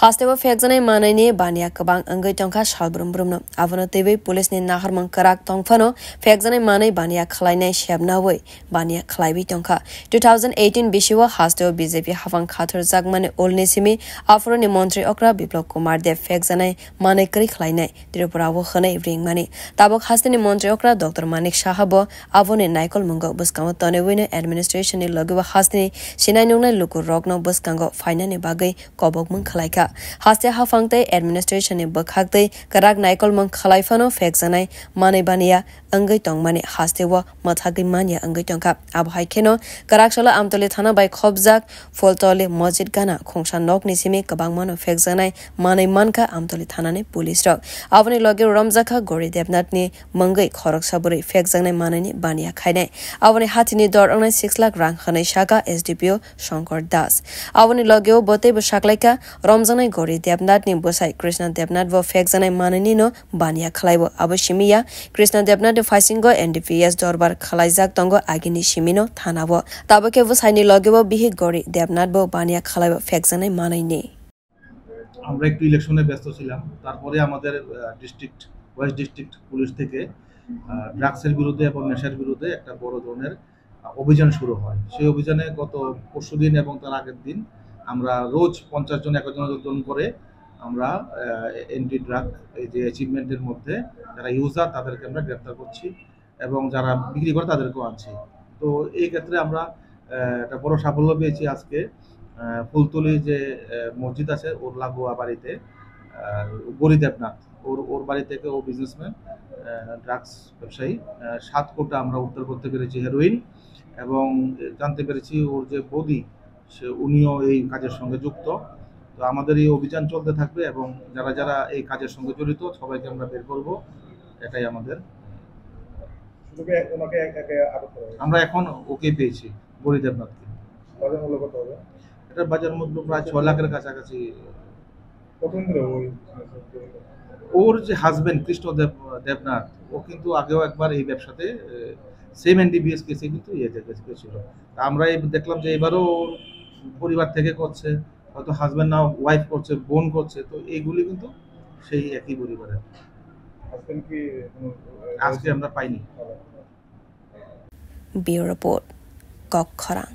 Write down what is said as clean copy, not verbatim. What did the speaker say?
Hasteba fekzanai manai bania kabang anggai tongka shalbrum brumno avano tebe police ni nahar mangkarak tongfano fekzanai manai bania khlainai shabnawai bania khlaibi tongka 2018 bishiwa hasteba BJP hafang khathar jagmane olnesimi afro ni mantri okra biplop kumar dev fekzanai manai kri khlainai tripurawo khanai ringmani tabok hasteni mantri okra Dr Manik Shahabo avone naikol mungo buskamo tanewine administration ni logiwa hasteni sinai nungnai luku rogno buskango finani bagai kobok mung khlaika Haste hafangte administration ni bakhakte karak naikol mang khalaifano fekjanai manai bania angai tongmani haste wa mathagi mania angai tongka abhai kheno karak sala amtole thana bai khobjak foltole masjid gana khongsan nok nisimi kabang mano fekjanai manai manka amtole thana ne police rok avani loge ramjaka gori devnath ni mangai khorok saburi fekjanai manai ni bania khainai avani hatini dor angnai 6 lakh rang khanai shaka SDPO Shankar Das avani loge bote bsaklaika Ramjanai gori Devnath ni bosai Krishna Devnath vo fekjanai manani no bania khlaibo abo shimiya Krishna Devnath fasingo NDPS dorbar khalaijak tongo agini shimino thanabo tabake bosai ni logebo bihi gori Devnath vo bania khlaibo fekjanai manai ni আমরা একটু ইলেকশনে ব্যস্ত ছিলাম তারপরে আমাদের district West district police থেকে ড্রাগসের বিরুদ্ধে এবং নেশার বিরুদ্ধে একটা বড় ধরনের অভিযান শুরু হয় সেই অভিযানে গত পরশুদিন এবং তার আগের দিন আমরা রোজ 50 জন 1 জন করে আমরা এন্টি ড্রাগ এই যে অ্যাচিভমেন্টের মধ্যে যারা ইউজার তাদেরকে আমরা গ্রেফতার করছি এবং যারা বিক্রি করে তাদেরকেও আনছি তো এই ক্ষেত্রে আমরা একটা বড় সাফল্য পেয়েছি আজকে ফুলতলি যে মসজিদ আছে ওর লাগোয়া বাড়িতে গরি দেবনাথ ওর বাড়ি থেকে ও বিজনেসম্যান ড্রাগস ব্যবসায়ী 7 কোটা আমরা উদ্ধার করতে পেরেছি হেরোইন এবং জানতে পেরেছি ওর যে বৌদি সে উনিও এই কাজের সঙ্গে যুক্ত তো আমাদের এই অভিযান চলতে থাকবে এবং যারা যারা এই কাজের সঙ্গে জড়িত সবাইকে আমরা বের করব এটাই আমাদের আমরা এখন ওকে পেয়েছি গরি দেবনাথকে বাজার মূল্য কত হবে এটার বাজার মূল্য প্রায় 6 লাখের কাছাকাছি ওর যে হাজবেন্ড কৃষ্ণ দেবনাথ ও কিন্তু আগেও একবার এই ব্যবসাতে সেম এনডিবিএস কেসে কিন্তু গেছিল আমরা দেখলাম যে এবারও পরিবার থেকে করছে হয়তো হাজবেন্ড না ওয়াইফ করছে বোন করছে তো এইগুলি কিন্তু সেই একই পরিবারের আজকে আমরা পাইনি ব্যুরো রিপোর্ট কক্ষরাং